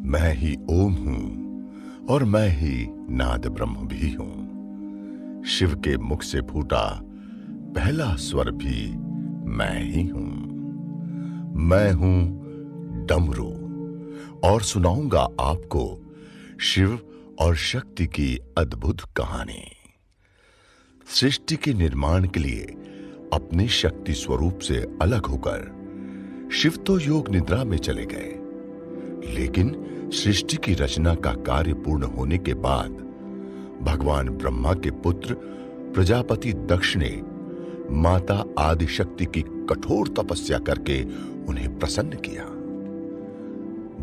मैं ही ओम हूं और मैं ही नाद ब्रह्म भी हूं। शिव के मुख से फूटा पहला स्वर भी मैं ही हूं। मैं हूं डमरू और सुनाऊंगा आपको शिव और शक्ति की अद्भुत कहानी। सृष्टि के निर्माण के लिए अपने शक्ति स्वरूप से अलग होकर शिव तो योग निद्रा में चले गए, लेकिन सृष्टि की रचना का कार्य पूर्ण होने के बाद भगवान ब्रह्मा के पुत्र प्रजापति दक्ष ने माता आदिशक्ति की कठोर तपस्या करके उन्हें प्रसन्न किया।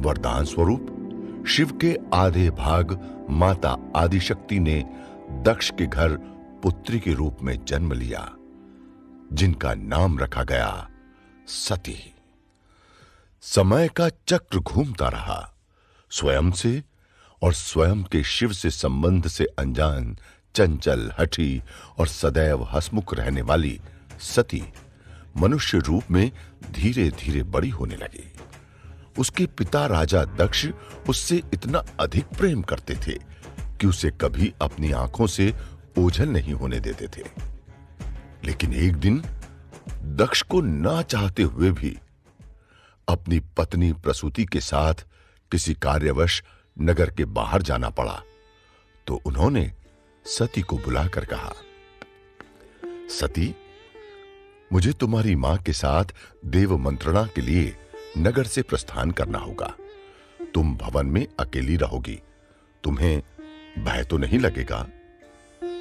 वरदान स्वरूप शिव के आधे भाग माता आदिशक्ति ने दक्ष के घर पुत्री के रूप में जन्म लिया, जिनका नाम रखा गया सती। समय का चक्र घूमता रहा। स्वयं से और स्वयं के शिव से संबंध से अनजान, चंचल, हठी और सदैव हंसमुख रहने वाली सती मनुष्य रूप में धीरे धीरे बड़ी होने लगी। उसके पिता राजा दक्ष उससे इतना अधिक प्रेम करते थे कि उसे कभी अपनी आंखों से ओझल नहीं होने देते थे। लेकिन एक दिन दक्ष को ना चाहते हुए भी अपनी पत्नी प्रसूति के साथ किसी कार्यवश नगर के बाहर जाना पड़ा, तो उन्होंने सती को बुलाकर कहा, सती, मुझे तुम्हारी मां के साथ देव मंत्रणा के लिए नगर से प्रस्थान करना होगा। तुम भवन में अकेली रहोगी। तुम्हें भय तो नहीं लगेगा?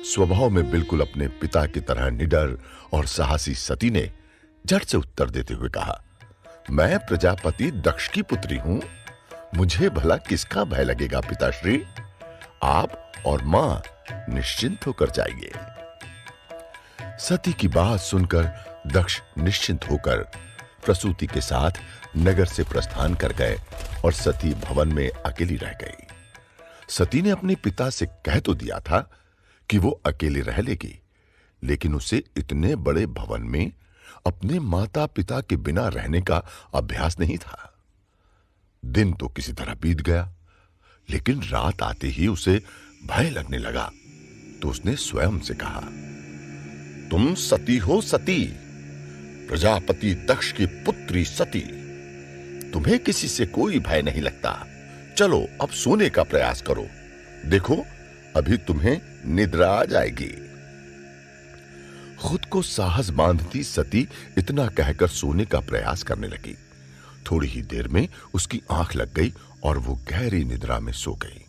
स्वभाव में बिल्कुल अपने पिता की तरह निडर और साहसी सती ने झट से उत्तर देते हुए कहा, मैं प्रजापति दक्ष की पुत्री हूं। मुझे भला किसका भय लगेगा पिताश्री? आप और मां निश्चिंत होकर जाइए। सती की बात सुनकर दक्ष निश्चिंत होकर प्रसूति के साथ नगर से प्रस्थान कर गए और सती भवन में अकेली रह गई। सती ने अपने पिता से कह तो दिया था कि वो अकेले रह लेगी, लेकिन उसे इतने बड़े भवन में अपने माता पिता के बिना रहने का अभ्यास नहीं था। दिन तो किसी तरह बीत गया, लेकिन रात आते ही उसे भय लगने लगा। तो उसने स्वयं से कहा, तुम सती हो सती, प्रजापति दक्ष की पुत्री सती। तुम्हें किसी से कोई भय नहीं लगता। चलो अब सोने का प्रयास करो। देखो अभी तुम्हें निद्रा आ जाएगी। खुद को साहस बांधती सती इतना कहकर सोने का प्रयास करने लगी। थोड़ी ही देर में उसकी आंख लग गई और वो गहरी निद्रा में सो गई।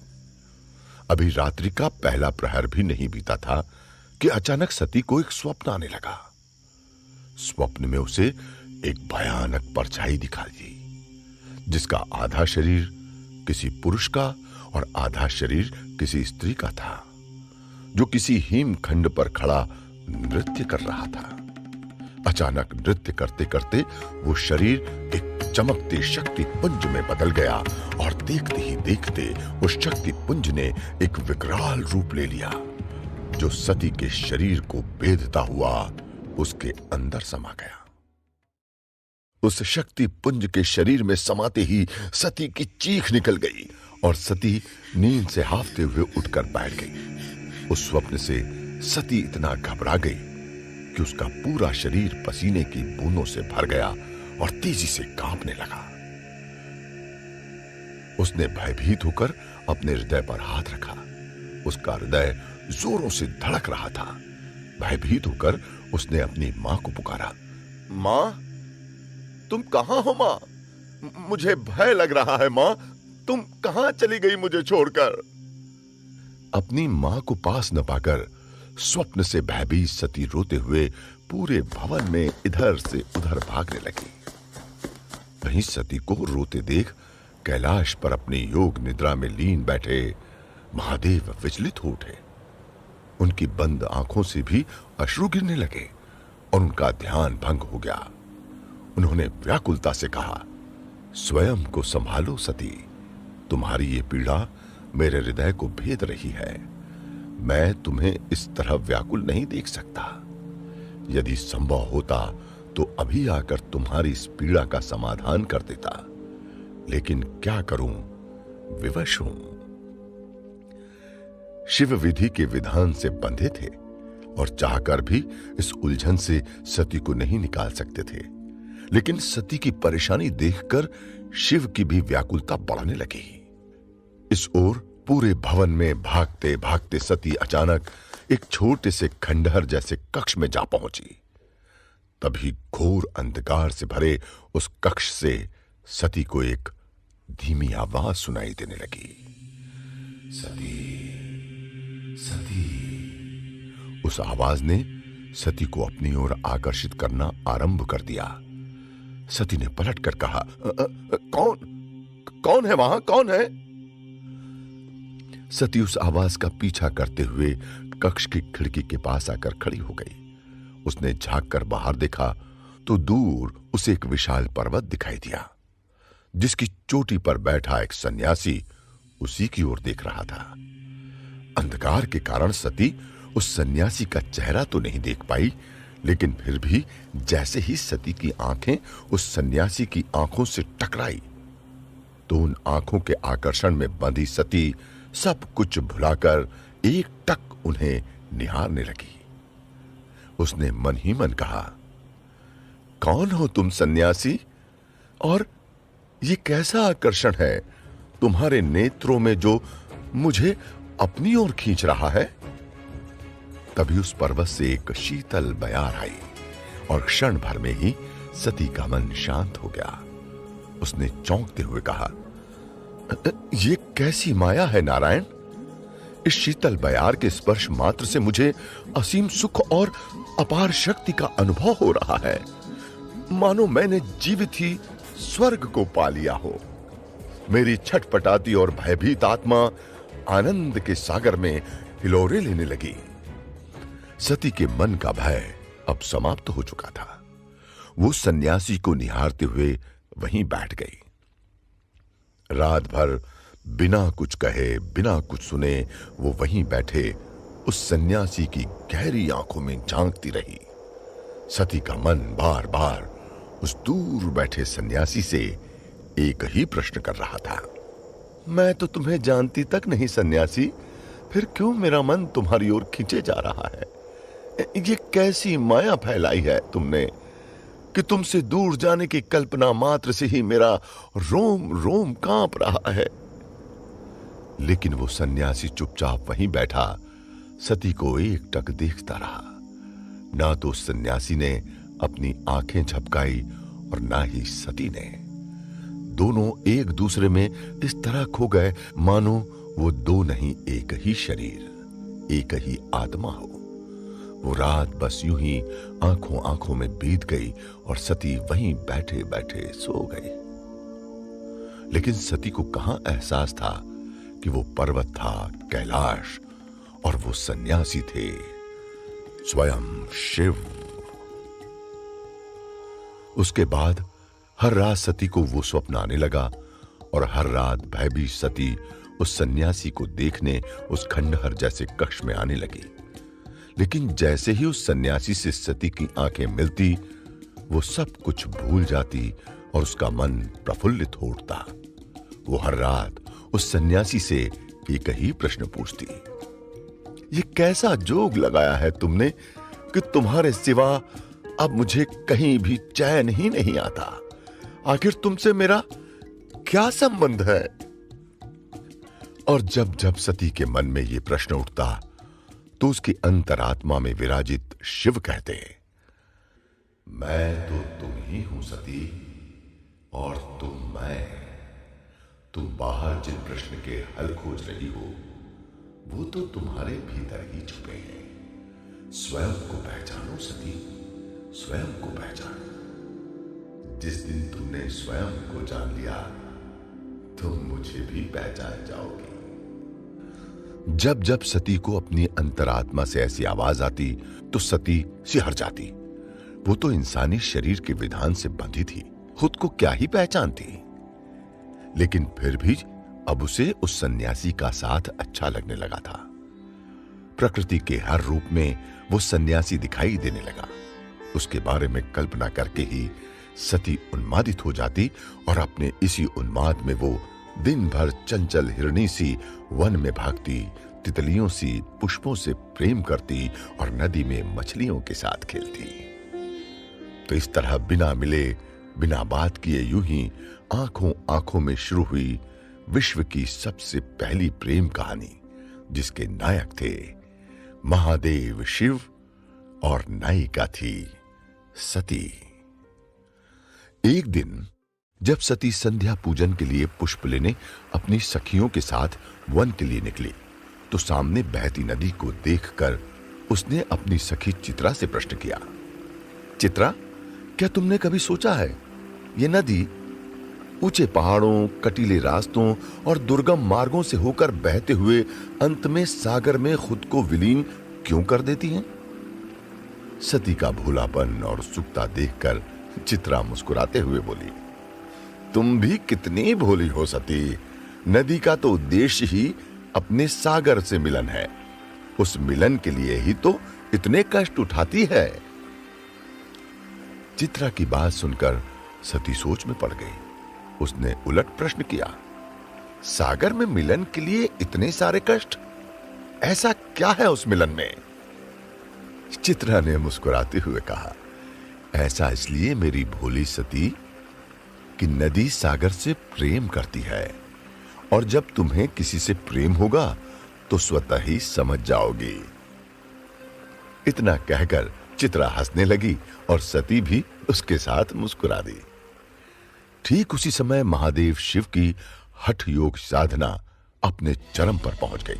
अभी रात्रि का पहला प्रहर भी नहीं बीता था कि अचानक सती को एक स्वप्न आने लगा। स्वप्न में उसे एक भयानक परछाई दिखाई दी, जिसका आधा शरीर किसी पुरुष का और आधा शरीर किसी स्त्री का था, जो किसी हिमखंड पर खड़ा नृत्य कर रहा था। अचानक नृत्य करते करते वो शरीर एक चमकते शक्ति पुंज में बदल गया और देखते ही देखते उस शक्ति पुंज ने एक विकराल रूप ले लिया, जो सती के शरीर को बेधता हुआ उसके अंदर समा गया। उस शक्ति पुंज के शरीर में समाते ही सती की चीख निकल गई और सती नींद से हाफते हुए उठकर बैठ गई। उस स्वप्न से सती इतना घबरा गई कि उसका पूरा शरीर पसीने की बूंदों से भर गया और तेजी से कांपने लगा। उसने भयभीत होकर अपने हृदय पर हाथ रखा। उसका हृदय जोरों से धड़क रहा था। भयभीत होकर उसने अपनी मां को पुकारा, मां, तुम कहां हो मां? मुझे भय लग रहा है मां, तुम कहां चली गई मुझे छोड़कर? अपनी मां को पास न पाकर स्वप्न से भयभीत सती रोते हुए पूरे भवन में इधर से उधर भागने लगी। वहीं सती को रोते देख कैलाश पर अपनी योग निद्रा में लीन बैठे महादेव विचलित हो उठे। उनकी बंद आंखों से भी अश्रु गिरने लगे और उनका ध्यान भंग हो गया। उन्होंने व्याकुलता से कहा, स्वयं को संभालो सती, तुम्हारी ये पीड़ा मेरे हृदय को भेद रही है। मैं तुम्हें इस तरह व्याकुल नहीं देख सकता। यदि संभव होता तो अभी आकर तुम्हारी इस पीड़ा का समाधान कर देता, लेकिन क्या करूं, विवश हूं। शिव विधि के विधान से बंधे थे और चाहकर भी इस उलझन से सती को नहीं निकाल सकते थे। लेकिन सती की परेशानी देखकर शिव की भी व्याकुलता बढ़ने लगी। इस ओर पूरे भवन में भागते भागते सती अचानक एक छोटे से खंडहर जैसे कक्ष में जा पहुंची। तभी घोर अंधकार से भरे उस कक्ष से सती को एक धीमी आवाज सुनाई देने लगी। सती, सती। उस आवाज ने सती को अपनी ओर आकर्षित करना आरंभ कर दिया। सती ने पलटकर कहा, कौन है वहां, कौन है? सती उस आवाज का पीछा करते हुए कक्ष की खिड़की के पास आकर खड़ी हो गई। उसने झांक कर बाहर देखा तो दूर उसे एक विशाल पर्वत दिखाई दिया, जिसकी चोटी पर बैठा एक सन्यासी उसी की ओर देख रहा था। अंधकार के कारण सती उस सन्यासी का चेहरा तो नहीं देख पाई, लेकिन फिर भी जैसे ही सती की आंखें उस सन्यासी की आंखों से टकराई तो उन आंखों के आकर्षण में बंधी सती सब कुछ भुलाकर एक टक उन्हें निहारने लगी। उसने मन ही मन कहा, कौन हो तुम सन्यासी, और ये कैसा आकर्षण है तुम्हारे नेत्रों में जो मुझे अपनी ओर खींच रहा है? तभी उस पर्वत से एक शीतल बयार आई और क्षण भर में ही सती का मन शांत हो गया। उसने चौंकते हुए कहा, ये कैसी माया है नारायण? इस शीतल बयार के स्पर्श मात्र से मुझे असीम सुख और अपार शक्ति का अनुभव हो रहा है, मानो मैंने जीवित ही स्वर्ग को पा लिया हो। मेरी छटपटाती और भयभीत आत्मा आनंद के सागर में हिलोरे लेने लगी। सती के मन का भय अब समाप्त हो चुका था। वो सन्यासी को निहारते हुए वहीं बैठ गई। रात भर बिना कुछ कहे, बिना कुछ सुने वो वहीं बैठे उस सन्यासी की गहरी आंखों में झांकती रही। सती का मन बार बार उस दूर बैठे सन्यासी से एक ही प्रश्न कर रहा था, मैं तो तुम्हें जानती तक नहीं सन्यासी, फिर क्यों मेरा मन तुम्हारी ओर खींचे जा रहा है? ये कैसी माया फैलाई है तुमने कि तुमसे दूर जाने की कल्पना मात्र से ही मेरा रोम रोम कांप रहा है। लेकिन वो सन्यासी चुपचाप वहीं बैठा सती को एकटक देखता रहा। ना तो सन्यासी ने अपनी आंखें झपकाई और ना ही सती ने। दोनों एक दूसरे में इस तरह खो गए मानो वो दो नहीं एक ही शरीर, एक ही आत्मा हो। वो रात बस यूं ही आंखों आंखों में बीत गई और सती वहीं बैठे बैठे सो गई। लेकिन सती को कहां एहसास था कि वो पर्वत था कैलाश और वो सन्यासी थे स्वयं शिव। उसके बाद हर रात सती को वो स्वप्न आने लगा और हर रात भयभीत सती उस सन्यासी को देखने उस खंडहर जैसे कक्ष में आने लगी। लेकिन जैसे ही उस सन्यासी से सती की आंखें मिलती वो सब कुछ भूल जाती और उसका मन प्रफुल्लित हो उठता। वो हर रात उस सन्यासी से एक ही प्रश्न पूछती, ये कैसा जोग लगाया है तुमने कि तुम्हारे सिवा अब मुझे कहीं भी चैन ही नहीं आता? आखिर तुमसे मेरा क्या संबंध है? और जब जब सती के मन में यह प्रश्न उठता तो उसकी अंतरात्मा में विराजित शिव कहते, मैं तो तुम ही हूं सती और तुम मैं। तुम बाहर जिन प्रश्न के हल खोज रही हो वो तो तुम्हारे भीतर ही छुपे हैं। स्वयं को पहचानो सती, स्वयं को पहचानो। जिस दिन तुमने स्वयं को जान लिया तुम मुझे भी पहचान जाओगी। जब जब सती को अपनी अंतरात्मा से ऐसी आवाज आती तो सती सिहर जाती। वो तो इंसानी शरीर के विधान से बंधी थी, खुद को क्या ही पहचानती। लेकिन फिर भी अब उसे उस सन्यासी का साथ अच्छा लगने लगा था। प्रकृति के हर रूप में वो सन्यासी दिखाई देने लगा। उसके बारे में कल्पना करके ही सती उन्मादित हो जाती और अपने इसी उन्माद में वो दिन भर चंचल हिरणी सी वन में भागती, तितलियों सी पुष्पों से प्रेम करती और नदी में मछलियों के साथ खेलती। तो इस तरह बिना मिले बिना बात किए यूं ही आंखों आंखों में शुरू हुई विश्व की सबसे पहली प्रेम कहानी, जिसके नायक थे महादेव शिव और नायिका थी सती। एक दिन जब सती संध्या पूजन के लिए पुष्प लेने अपनी सखियों के साथ वन के लिए निकली, तो सामने बहती नदी को देखकर उसने अपनी सखी चित्रा से प्रश्न किया, चित्रा, क्या तुमने कभी सोचा है ये नदी ऊंचे पहाड़ों, कटीले रास्तों और दुर्गम मार्गों से होकर बहते हुए अंत में सागर में खुद को विलीन क्यों कर देती है? सती का भोलापन और उत्सुकता देखकर चित्रा मुस्कुराते हुए बोली, तुम भी कितनी भोली हो सती। नदी का तो उद्देश्य ही अपने सागर से मिलन है, उस मिलन के लिए ही तो इतने कष्ट उठाती है। चित्रा की बात सुनकर सती सोच में पड़ गई। उसने उलट प्रश्न किया, सागर में मिलन के लिए इतने सारे कष्ट, ऐसा क्या है उस मिलन में? चित्रा ने मुस्कुराते हुए कहा, ऐसा इसलिए मेरी भोली सती कि नदी सागर से प्रेम करती है, और जब तुम्हें किसी से प्रेम होगा तो स्वतः ही समझ जाओगी। इतना कहकर चित्रा हंसने लगी और सती भी उसके साथ मुस्कुरा दी। ठीक उसी समय महादेव शिव की हठ योग साधना अपने चरम पर पहुंच गई।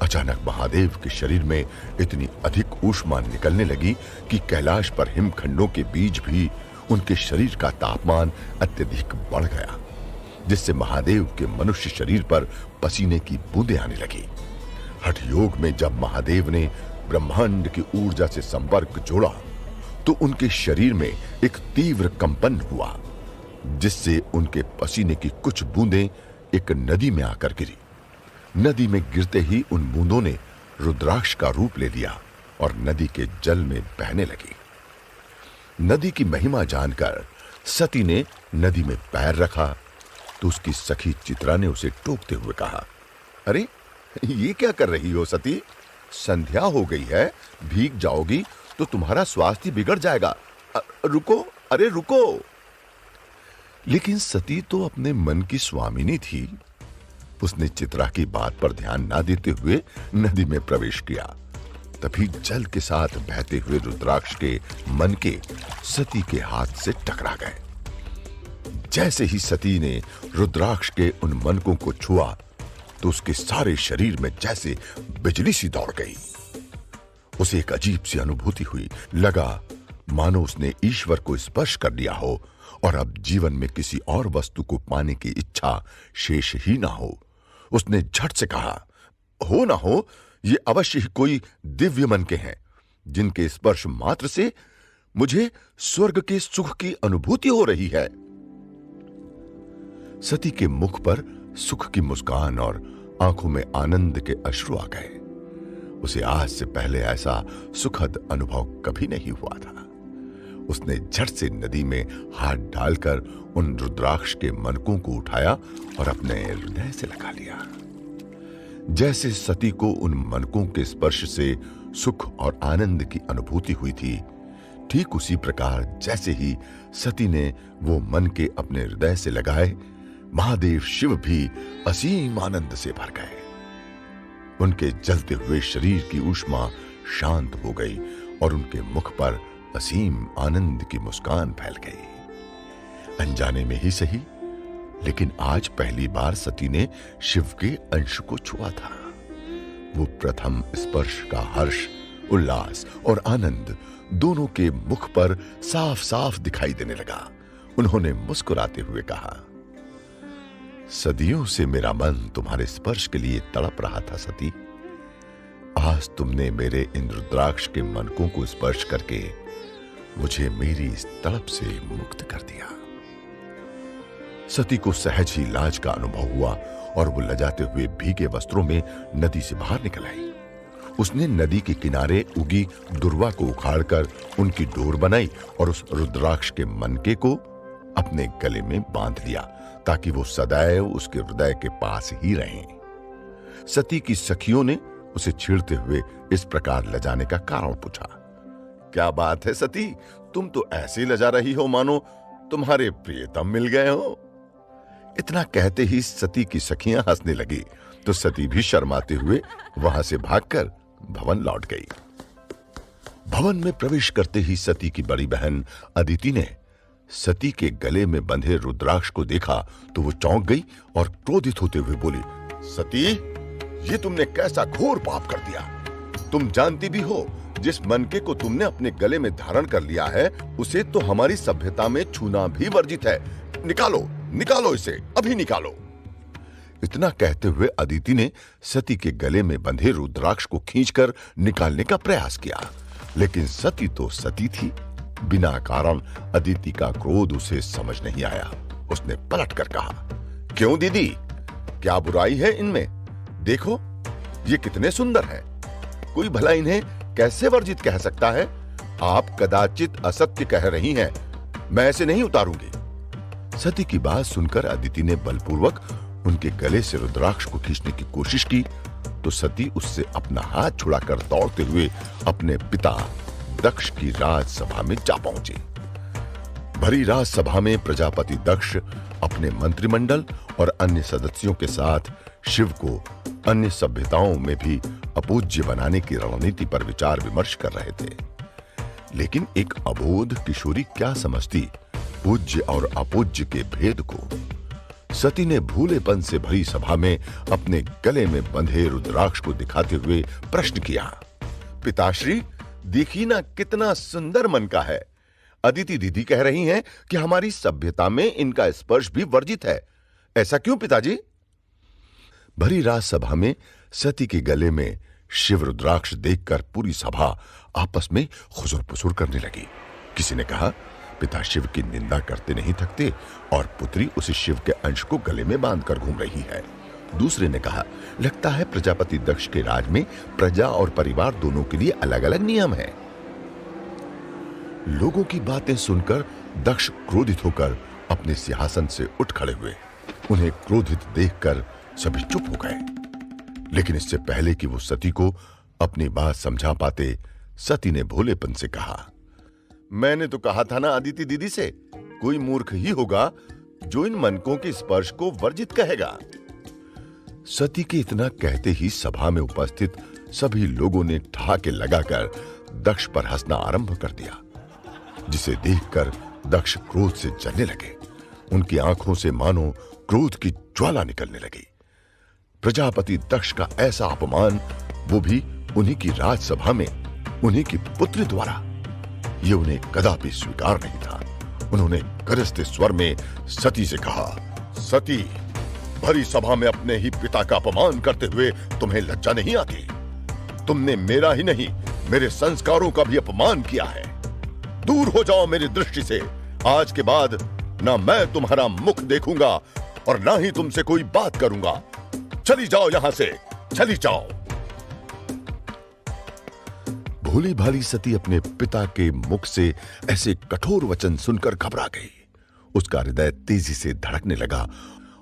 अचानक महादेव के शरीर में इतनी अधिक ऊष्मा निकलने लगी कि कैलाश पर हिमखंडों के बीच भी उनके शरीर का तापमान अत्यधिक बढ़ गया, जिससे महादेव के मनुष्य शरीर पर पसीने की बूंदें आने लगी। हठ योग में जब महादेव ने ब्रह्मांड की ऊर्जा से संपर्क जोड़ा तो उनके शरीर में एक तीव्र कंपन हुआ, जिससे उनके पसीने की कुछ बूंदें एक नदी में आकर गिरी। नदी में गिरते ही उन बूंदों ने रुद्राक्ष का रूप ले लिया और नदी के जल में बहने लगी। नदी की महिमा जानकर सती ने नदी में पैर रखा तो उसकी सखी चित्रा ने उसे टोकते हुए कहा, अरे ये क्या कर रही हो सती? संध्या हो गई है, भीग जाओगी तो तुम्हारा स्वास्थ्य बिगड़ जाएगा। रुको, अरे रुको। लेकिन सती तो अपने मन की स्वामिनी थी। उसने चित्रा की बात पर ध्यान ना देते हुए नदी में प्रवेश किया। तभी जल के साथ बहते हुए रुद्राक्ष के मनके सती के हाथ से टकरा गए। जैसे ही सती ने रुद्राक्ष के उन मनकों को छुआ तो उसके सारे शरीर में जैसे बिजली सी दौड़ गई। उसे एक अजीब सी अनुभूति हुई। लगा मानो उसने ईश्वर को स्पर्श कर लिया हो और अब जीवन में किसी और वस्तु को पाने की इच्छा शेष ही ना हो। उसने झट से कहा, हो ना हो, ये अवश्य ही कोई दिव्य मन के हैं, जिनके स्पर्श मात्र से मुझे स्वर्ग के सुख की अनुभूति हो रही है। सती के मुख पर सुख की मुस्कान और आंखों में आनंद के अश्रु आ गए। उसे आज से पहले ऐसा सुखद अनुभव कभी नहीं हुआ था। उसने झट से नदी में हाथ डालकर उन रुद्राक्ष के मनकों को उठाया और अपने हृदय से लगा लिया। जैसे सती को उन मनकों के स्पर्श से सुख और आनंद की अनुभूति हुई थी, ठीक उसी प्रकार जैसे ही सती ने वो मन के अपने हृदय से लगाए, महादेव शिव भी असीम आनंद से भर गए। उनके जलते हुए शरीर की ऊष्मा शांत हो गई और उनके मुख पर असीम आनंद की मुस्कान फैल गई। अनजाने में ही सही, लेकिन आज पहली बार सती ने शिव के अंश को छुआ था। वो प्रथम स्पर्श का हर्ष, उल्लास और आनंद दोनों के मुख पर साफ साफ दिखाई देने लगा। उन्होंने मुस्कुराते हुए कहा, सदियों से मेरा मन तुम्हारे स्पर्श के लिए तड़प रहा था सती। आज तुमने मेरे इन रुद्राक्ष के मनकों को स्पर्श करके मुझे मेरी इस तड़प से मुक्त कर दिया। सती को सहज ही लाज का अनुभव हुआ और वो लजाते हुए भीगे वस्त्रों में नदी से बाहर निकल आई। उसने नदी के किनारे उगी दुर्वा को उखाड़कर उनकी डोर बनाई और उस रुद्राक्ष के मनके को अपने गले में बांध लिया ताकि वो सदैव उसके हृदय के पास ही रहें। सती की सखियों ने उसे छेड़ते हुए इस प्रकार लजाने का कारण पूछा। क्या बात है सती, तुम तो ऐसे लजा रही हो मानो तुम्हारे प्रियतम मिल गए हो। इतना कहते ही सती की सखियां हंसने लगी तो सती भी शर्माते हुए वहां से भागकर भवन लौट गई। भवन में प्रवेश करते ही सती की बड़ी बहन अदिति ने सती के गले में बंधे रुद्राक्ष को देखा तो वो चौंक गई और क्रोधित होते हुए बोली, सती, ये तुमने कैसा घोर पाप कर दिया। तुम जानती भी हो जिस मनके को तुमने अपने गले में धारण कर लिया है उसे तो हमारी सभ्यता में छूना भी वर्जित है। निकालो, निकालो इसे, अभी निकालो। इतना कहते हुए अदिति ने सती के गले में बंधे रुद्राक्ष को खींचकर निकालने का प्रयास किया, लेकिन सती तो सती थी। बिना कारण अदिति का क्रोध उसे समझ नहीं आया। उसने पलटकर कहा, क्यों दीदी, क्या बुराई है इनमें? देखो ये कितने सुंदर हैं। कोई भला इन्हें कैसे वर्जित कह सकता है? आप कदाचित असत्य कह रही हैं, मैं ऐसे नहीं उतारूंगी। सती की बात सुनकर अदिति ने बलपूर्वक उनके गले से रुद्राक्ष को खींचने की कोशिश की तो सती उससे अपना हाथ छुड़ाकर दौड़ते हुए अपने पिता दक्ष की राजसभा में जा पहुंचे। भरी राजसभा में प्रजापति दक्ष अपने मंत्रिमंडल और अन्य सदस्यों के साथ शिव को अन्य सभ्यताओं में भी अपूज्य बनाने की रणनीति पर विचार विमर्श कर रहे थे। लेकिन एक अबोध किशोरी क्या समझती पूज्य और अपूज्य के भेद को। सती ने भूलेपन से भरी सभा में अपने गले में बंधे रुद्राक्ष को दिखाते हुए प्रश्न किया, पिताश्री, देखिए ना कितना सुंदर मन का है। अदिति दीदी कह रही हैं कि हमारी सभ्यता में इनका स्पर्श भी वर्जित है। ऐसा क्यों पिताजी? भरी राजसभा में सती के गले में शिव रुद्राक्ष देखकर पूरी सभा आपस में खुसुर पुसुर करने लगी। किसी ने कहा, पिता शिव की निंदा करते नहीं थकते और पुत्री उसी शिव के अंश को गले में बांधकर घूम रही है। दूसरे ने कहा, लगता है प्रजापति दक्ष के राज में प्रजा और परिवार दोनों के लिए अलग अलग नियम है। लोगों की बातें सुनकर दक्ष क्रोधित होकर अपने सिंहासन से उठ खड़े हुए। उन्हें क्रोधित देखकर सभी चुप हो गए। लेकिन इससे पहले कि वो सती को अपनी बात समझा पाते, सती ने भोलेपन से कहा, मैंने तो कहा था ना अदिति दीदी से, कोई मूर्ख ही होगा जो इन मनकों के स्पर्श को वर्जित कहेगा। सती के इतना कहते ही सभा में उपस्थित सभी लोगों ने ठहाके लगाकर दक्ष पर हंसना आरंभ कर दिया, जिसे देखकर दक्ष क्रोध से जलने लगे। उनकी आंखों से मानो क्रोध की ज्वाला निकलने लगी। प्रजापति दक्ष का ऐसा अपमान, वो भी उन्हीं की राजसभा में, उन्हीं की पुत्री द्वारा, ये उन्हें कदापि स्वीकार नहीं था। उन्होंने गरजते स्वर में सती से कहा, सती, भरी सभा में अपने ही पिता का अपमान करते हुए तुम्हें लज्जा नहीं आती? तुमने मेरा ही नहीं, मेरे संस्कारों का भी अपमान किया है। दूर हो जाओ मेरी दृष्टि से। आज के बाद ना मैं तुम्हारा मुख देखूंगा और ना ही तुमसे कोई बात करूंगा। चली जाओ यहां से, चली जाओ। भोली भाली सती अपने पिता के मुख से ऐसे कठोर वचन सुनकर घबरा गई। उसका हृदय तेजी से धड़कने लगा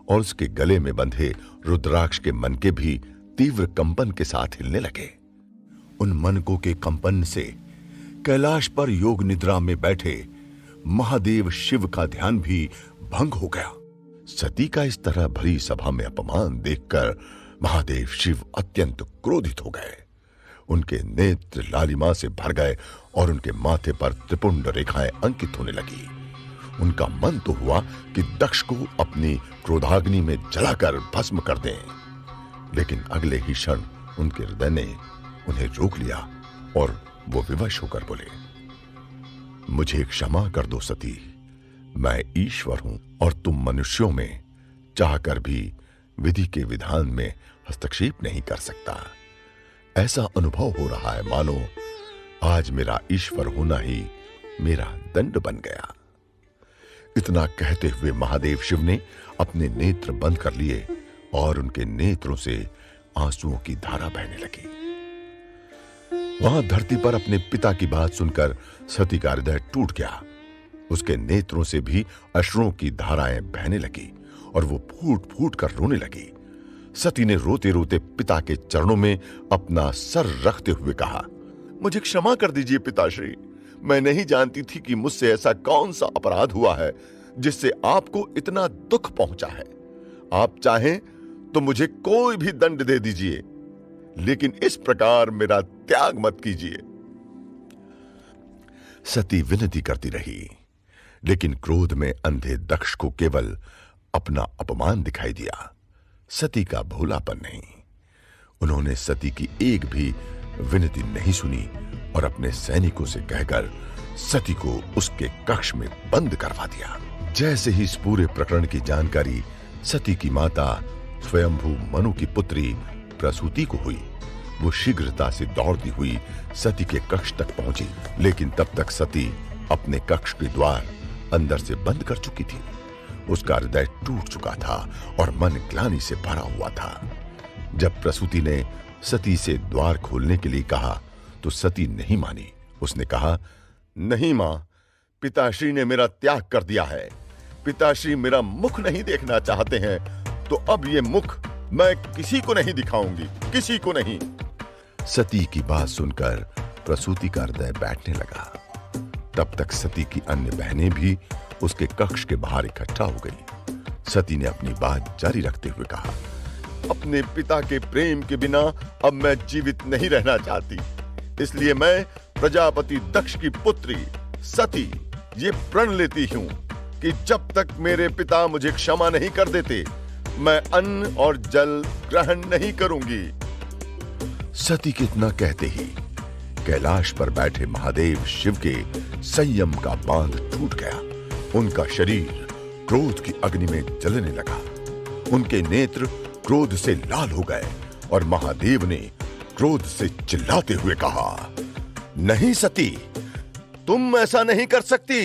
और उसके गले में बंधे रुद्राक्ष के मनके भी तीव्र कंपन के साथ हिलने लगे। उन मनकों के कंपन से कैलाश पर योग निद्रा में बैठे महादेव शिव का ध्यान भी भंग हो गया। सती का इस तरह भरी सभा में अपमान देखकर महादेव शिव अत्यंत क्रोधित हो गए। उनके नेत्र लालिमा से भर गए और उनके माथे पर त्रिपुंड रेखाएं अंकित होने लगी। उनका मन तो हुआ कि दक्ष को अपनी क्रोधाग्नि में जलाकर भस्म कर दें, लेकिन अगले ही क्षण उनके हृदय ने उन्हें रोक लिया और वो विवश होकर बोले, मुझे क्षमा कर दो सती, मैं ईश्वर हूं और तुम मनुष्यों में चाहकर भी विधि के विधान में हस्तक्षेप नहीं कर सकता। ऐसा अनुभव हो रहा है मानो आज मेरा ईश्वर होना ही मेरा दंड बन गया। इतना कहते हुए महादेव शिव ने अपने नेत्र बंद कर लिए और उनके नेत्रों से आंसुओं की धारा बहने लगी। वहां धरती पर अपने पिता की बात सुनकर सती का हृदय टूट गया। उसके नेत्रों से भी अश्रुओं की धाराएं बहने लगी और वो फूट फूट कर रोने लगी। सती ने रोते रोते पिता के चरणों में अपना सर रखते हुए कहा, मुझे क्षमा कर दीजिए पिताश्री। मैं नहीं जानती थी कि मुझसे ऐसा कौन सा अपराध हुआ है जिससे आपको इतना दुख पहुंचा है। आप चाहें तो मुझे कोई भी दंड दे दीजिए, लेकिन इस प्रकार मेरा त्याग मत कीजिए। सती विनती करती रही, लेकिन क्रोध में अंधे दक्ष को केवल अपना अपमान दिखाई दिया, सती का भोलापन नहीं। उन्होंने सती की एक भी विनती नहीं सुनी और अपने सैनिकों से कहकर सती को उसके कक्ष में बंद करवा दिया। जैसे ही इस पूरे प्रकरण की जानकारी सती की माता स्वयंभू मनु की पुत्री प्रसूति को हुई, वो शीघ्रता से दौड़ती हुई सती के कक्ष तक पहुंची, लेकिन तब तक सती अपने कक्ष के द्वार अंदर से बंद कर चुकी थी। उसका हृदय टूट चुका था और मन ग्लानि से भरा हुआ था। जब प्रसूति ने सती से द्वार खोलने के लिए कहा तो सती नहीं मानी। उसने कहा, नहीं मां, पिताश्री ने मेरा त्याग कर दिया है। पिताश्री मेरा मुख नहीं देखना चाहते हैं, तो अब ये मुख मैं किसी को नहीं दिखाऊंगी, किसी को नहीं। सती की बात सुनकर प्रसूति का हृदय बैठने लगा। तब तक सती की अन्य बहनें भी उसके कक्ष के बाहर इकट्ठा हो गई। सती ने अपनी बात जारी रखते हुए कहा, अपने पिता के प्रेम के बिना अब मैं जीवित नहीं रहना चाहती, इसलिए मैं प्रजापति दक्ष की पुत्री सती ये प्रण लेती हूं कि जब तक मेरे पिता मुझे क्षमा नहीं कर देते, मैं अन्न और जल ग्रहण नहीं करूंगी। सती के इतना कहते ही कैलाश पर बैठे महादेव शिव के संयम का बांध टूट गया। उनका शरीर क्रोध की अग्नि में जलने लगा। उनके नेत्र क्रोध से लाल हो गए और महादेव ने क्रोध से चिल्लाते हुए कहा, नहीं सती, तुम ऐसा नहीं कर सकती।